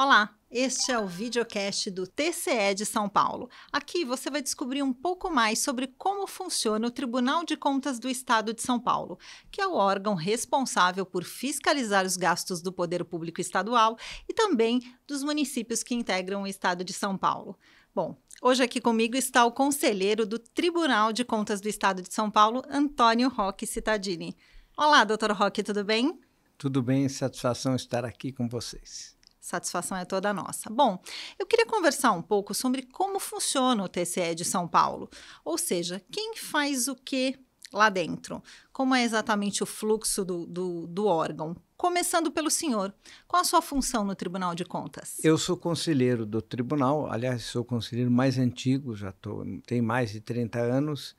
Olá, este é o videocast do TCE de São Paulo. Aqui você vai descobrir um pouco mais sobre como funciona o Tribunal de Contas do Estado de São Paulo, que é o órgão responsável por fiscalizar os gastos do poder público estadual e também dos municípios que integram o Estado de São Paulo. Bom, hoje aqui comigo está o conselheiro do Tribunal de Contas do Estado de São Paulo, Antônio Roque Cittadini. Olá, doutor Roque, tudo bem? Tudo bem, satisfação estar aqui com vocês. Satisfação é toda nossa. Bom, eu queria conversar um pouco sobre como funciona o TCE de São Paulo, ou seja, quem faz o que lá dentro, como é exatamente o fluxo do órgão. Começando pelo senhor, qual a sua função no Tribunal de Contas? Eu sou conselheiro do tribunal, aliás, sou o conselheiro mais antigo, tenho mais de 30 anos.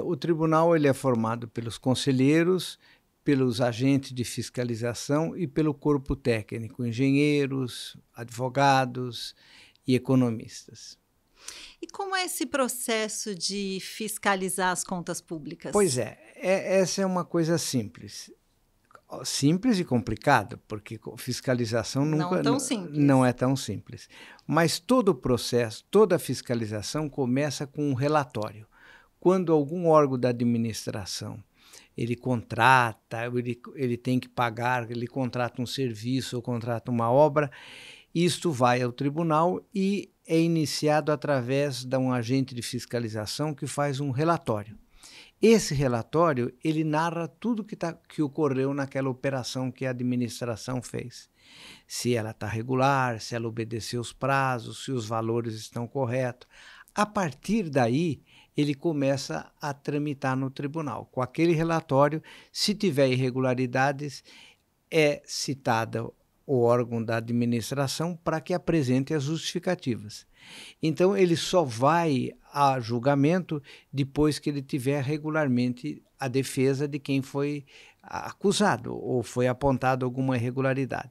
O tribunal ele é formado pelos conselheiros, pelos agentes de fiscalização e pelo corpo técnico, engenheiros, advogados e economistas. E como é esse processo de fiscalizar as contas públicas? Pois essa é uma coisa simples. Simples e complicado, porque fiscalização nunca não é tão simples. Mas todo o processo, toda a fiscalização começa com um relatório. Quando algum órgão da administração ele contrata, ele tem que pagar, ele contrata um serviço ou contrata uma obra, isto vai ao tribunal e é iniciado através de um agente de fiscalização que faz um relatório. Esse relatório, ele narra tudo que ocorreu naquela operação que a administração fez. Se ela está regular, se ela obedeceu os prazos, se os valores estão corretos. A partir daí, ele começa a tramitar no tribunal. Com aquele relatório, se tiver irregularidades, é citada o órgão da administração para que apresente as justificativas. Então, ele só vai a julgamento depois que ele tiver regularmente a defesa de quem foi acusado ou foi apontado alguma irregularidade.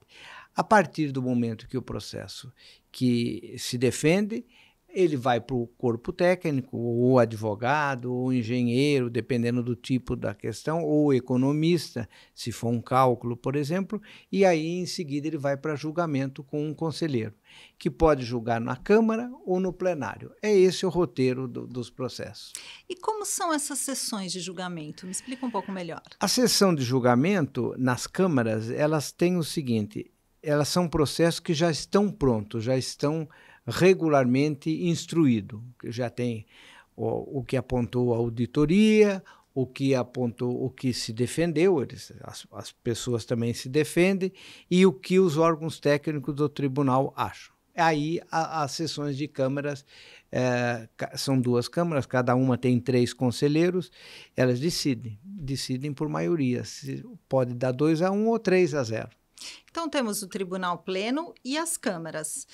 A partir do momento que o processo que se defende, ele vai para o corpo técnico, ou advogado, ou engenheiro, dependendo do tipo da questão, ou economista, se for um cálculo, por exemplo, e aí em seguida ele vai para julgamento com um conselheiro, que pode julgar na Câmara ou no plenário. É esse o roteiro dos processos. E como são essas sessões de julgamento? Me explica um pouco melhor. A sessão de julgamento nas câmaras, elas têm o seguinte, elas são processos que já estão prontos, já estão regularmente instruído, que já tem o que apontou a auditoria, o que apontou, o que se defendeu, as pessoas também se defendem, e o que os órgãos técnicos do tribunal acham. Aí as sessões de câmaras, são duas câmaras, cada uma tem 3 conselheiros, elas decidem por maioria, pode dar 2-1 ou 3-0. Então temos o tribunal pleno e as câmaras.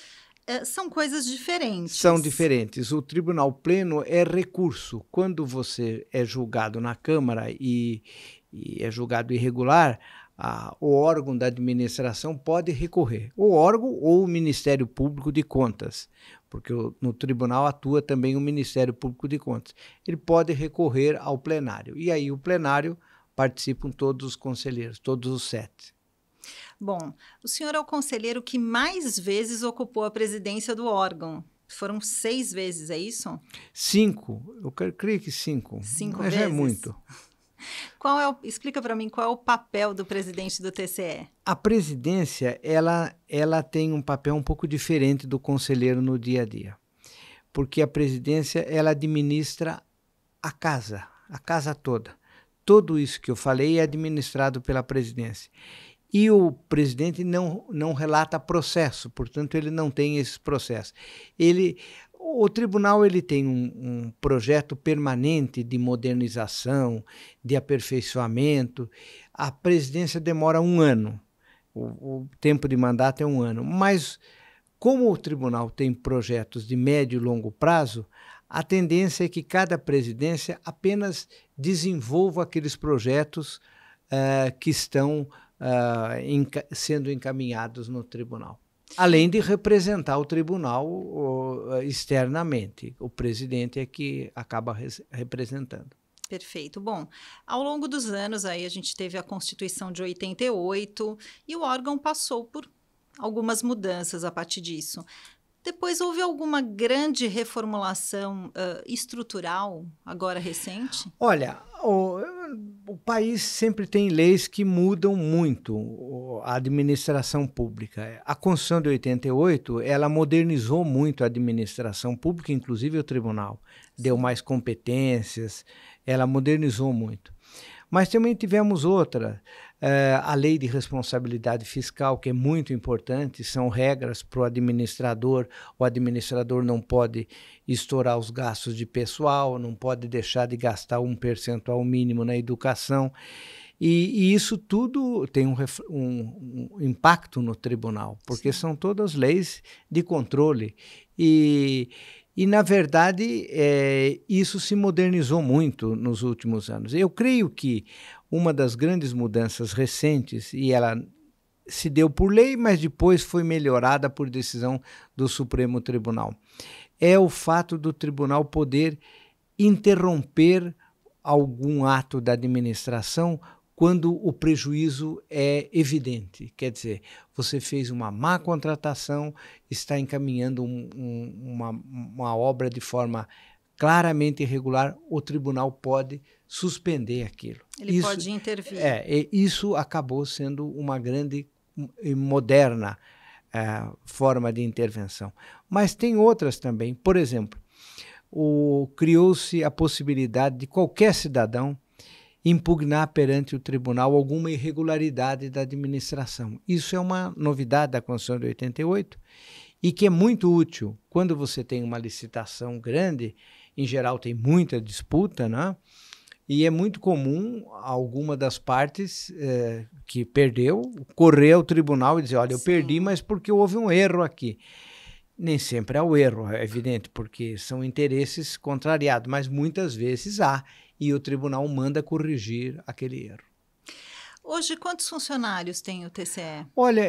São coisas diferentes. São diferentes. O tribunal pleno é recurso. Quando você é julgado na Câmara e é julgado irregular, o órgão da administração pode recorrer. O órgão ou o Ministério Público de Contas, porque no tribunal atua também o Ministério Público de Contas. Ele pode recorrer ao plenário. E aí o plenário participam todos os conselheiros, todos os 7. Bom, o senhor é o conselheiro que mais vezes ocupou a presidência do órgão. Foram 6 vezes, é isso? 5. Eu creio que 5. 5 mas vezes? É muito. Explica para mim qual é o papel do presidente do TCE. A presidência, ela tem um papel um pouco diferente do conselheiro no dia a dia. Porque a presidência, ela administra a casa toda. Tudo isso que eu falei é administrado pela presidência. E o presidente não relata processo, portanto, ele não tem esses processos. O tribunal ele tem um projeto permanente de modernização, de aperfeiçoamento. A presidência demora 1 ano, o tempo de mandato é 1 ano. Mas, como o tribunal tem projetos de médio e longo prazo, a tendência é que cada presidência apenas desenvolva aqueles projetos que estão sendo encaminhados no tribunal. Além de representar o tribunal externamente. O presidente é que acaba representando. Perfeito. Bom, ao longo dos anos aí a gente teve a Constituição de 88 e o órgão passou por algumas mudanças a partir disso. Depois houve alguma grande reformulação estrutural, agora recente? Olha, o país sempre tem leis que mudam muito a administração pública. A Constituição de 88, ela modernizou muito a administração pública, inclusive o tribunal. Deu mais competências, ela modernizou muito. Mas também tivemos outra, a lei de responsabilidade fiscal, que é muito importante, são regras para o administrador não pode estourar os gastos de pessoal, não pode deixar de gastar 1% mínimo na educação, e isso tudo tem um impacto no tribunal, porque são todas leis de controle, e, na verdade, isso se modernizou muito nos últimos anos. Eu creio que uma das grandes mudanças recentes, e ela se deu por lei, mas depois foi melhorada por decisão do Supremo Tribunal, é o fato do tribunal poder interromper algum ato da administração quando o prejuízo é evidente. Quer dizer, você fez uma má contratação, está encaminhando uma obra de forma claramente irregular, o tribunal pode suspender aquilo. Ele pode intervir. Isso acabou sendo uma grande e moderna forma de intervenção. Mas tem outras também. Por exemplo, criou-se a possibilidade de qualquer cidadão impugnar perante o tribunal alguma irregularidade da administração. Isso é uma novidade da Constituição de 88 e que é muito útil quando você tem uma licitação grande, em geral tem muita disputa, né? E é muito comum alguma das partes que perdeu correr ao tribunal e dizer, olha, eu perdi, mas porque houve um erro aqui. Nem sempre há o erro, é evidente, porque são interesses contrariados, mas muitas vezes há, e o tribunal manda corrigir aquele erro. Hoje, quantos funcionários tem o TCE? Olha,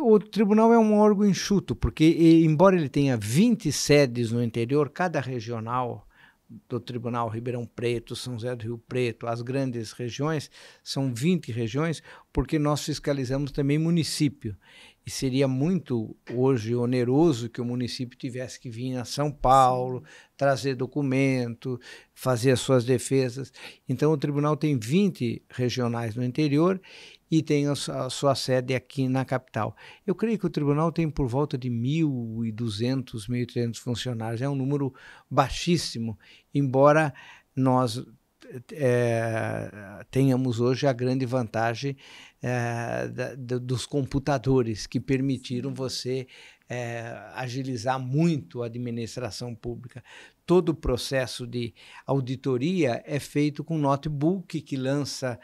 o tribunal é um órgão enxuto, porque embora ele tenha 20 sedes no interior, cada regional do tribunal, Ribeirão Preto, São José do Rio Preto, as grandes regiões, são 20 regiões, porque nós fiscalizamos também município. E seria muito hoje oneroso que o município tivesse que vir a São Paulo, trazer documento, fazer as suas defesas. Então o tribunal tem 20 regionais no interior e tem a sua sede aqui na capital. Eu creio que o tribunal tem por volta de 1.200, 1.300 funcionários. É um número baixíssimo, embora nós tenhamos hoje a grande vantagem dos computadores que permitiram você agilizar muito a administração pública. Todo o processo de auditoria é feito com notebook que lança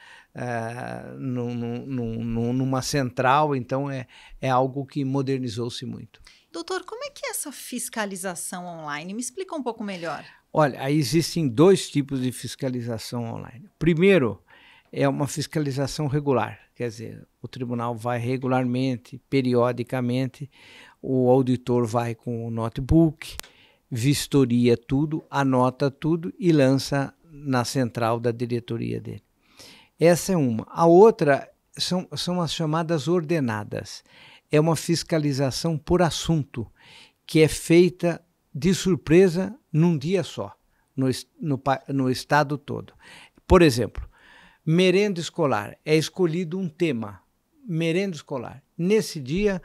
numa central, então é algo que modernizou-se muito. Doutor, como é que é essa fiscalização online? Me explica um pouco melhor. Olha, aí existem dois tipos de fiscalização online. Primeiro, é uma fiscalização regular, quer dizer, o tribunal vai regularmente, periodicamente, o auditor vai com o notebook, vistoria tudo, anota tudo e lança na central da diretoria dele. Essa é uma. A outra são as chamadas ordenadas. É uma fiscalização por assunto, que é feita de surpresa num dia só, no estado todo. Por exemplo, merenda escolar, é escolhido um tema, merenda escolar. Nesse dia,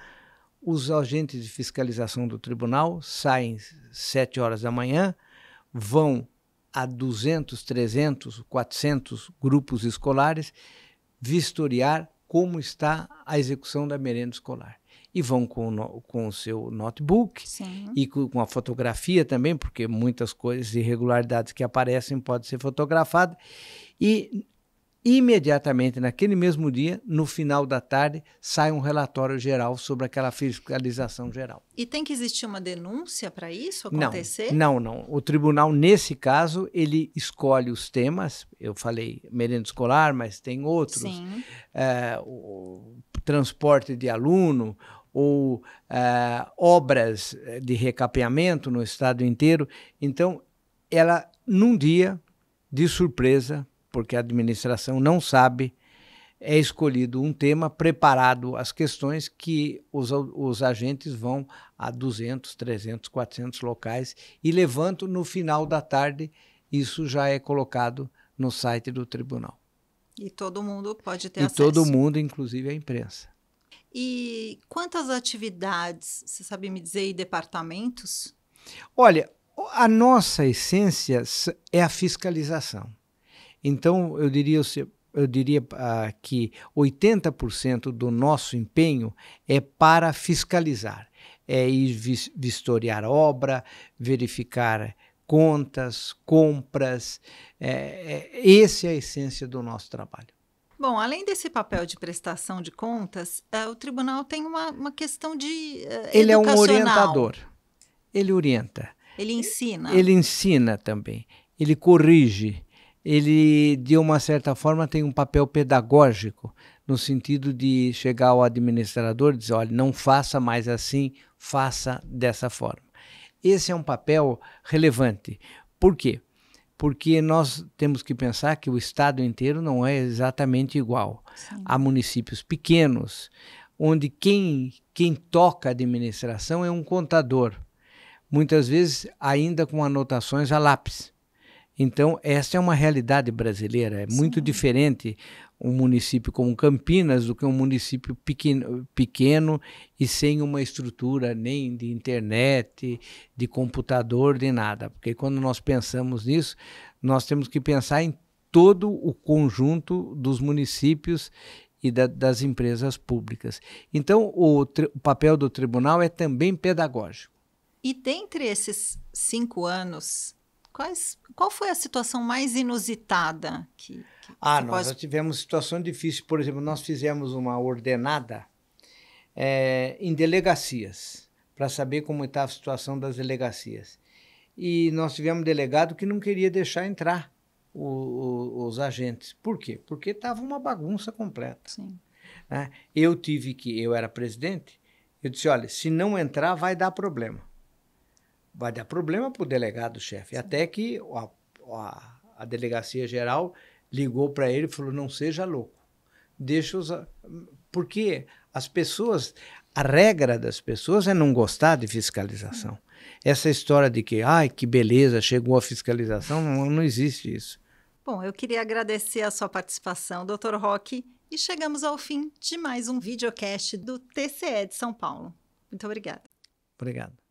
os agentes de fiscalização do tribunal saem 7 horas da manhã, vão a 200, 300, 400 grupos escolares vistoriar como está a execução da merenda escolar. E vão com o seu notebook. Sim. E com a fotografia também, porque muitas coisas, irregularidades que aparecem podem ser fotografadas. E imediatamente, naquele mesmo dia, no final da tarde, sai um relatório geral sobre aquela fiscalização geral. E tem que existir uma denúncia para isso acontecer? Não. O tribunal, nesse caso, ele escolhe os temas. Eu falei merenda escolar, mas tem outros. Sim. O transporte de aluno, ou obras de recapeamento no estado inteiro. Então, ela, num dia, de surpresa, porque a administração não sabe é escolhido um tema, preparado as questões que os agentes vão a 200, 300, 400 locais e levantam no final da tarde. Isso já é colocado no site do tribunal. E todo mundo pode ter acesso. E todo mundo, inclusive a imprensa. E quantas atividades, você sabe me dizer, e departamentos? Olha, a nossa essência é a fiscalização. Então, eu diria que 80% do nosso empenho é para fiscalizar. É ir vistoriar obra, verificar contas, compras. Essa é a essência do nosso trabalho. Bom, além desse papel de prestação de contas, o tribunal tem uma questão de Ele é um orientador. Ele orienta. Ele ensina. Ele ensina também. Ele corrige. Ele, de uma certa forma, tem um papel pedagógico, no sentido de chegar ao administrador e dizer, olha, não faça mais assim, faça dessa forma. Esse é um papel relevante. Por quê? Porque nós temos que pensar que o estado inteiro não é exatamente igual. Sim. Há municípios pequenos, onde quem toca a administração é um contador, muitas vezes ainda com anotações a lápis. Então, essa é uma realidade brasileira. É muito diferente um município como Campinas do que um município pequeno e sem uma estrutura nem de internet, de computador, de nada. Porque quando nós pensamos nisso, nós temos que pensar em todo o conjunto dos municípios e das empresas públicas. Então, o papel do tribunal é também pedagógico. E dentre esses 5 anos, qual foi a situação mais inusitada que nós já tivemos situações difíceis. Por exemplo, nós fizemos uma ordenada em delegacias, para saber como estava a situação das delegacias. E nós tivemos um delegado que não queria deixar entrar os agentes. Por quê? Porque estava uma bagunça completa. Sim. Eu era presidente, eu disse, olha, se não entrar vai dar problema. Vai dar problema para o delegado-chefe. Até que a delegacia geral ligou para ele e falou, não seja louco. Porque as pessoas, a regra das pessoas é não gostar de fiscalização. Essa história de que beleza, chegou a fiscalização, não existe isso. Bom, eu queria agradecer a sua participação, Dr. Roque, e chegamos ao fim de mais um videocast do TCE de São Paulo. Muito obrigada. Obrigado.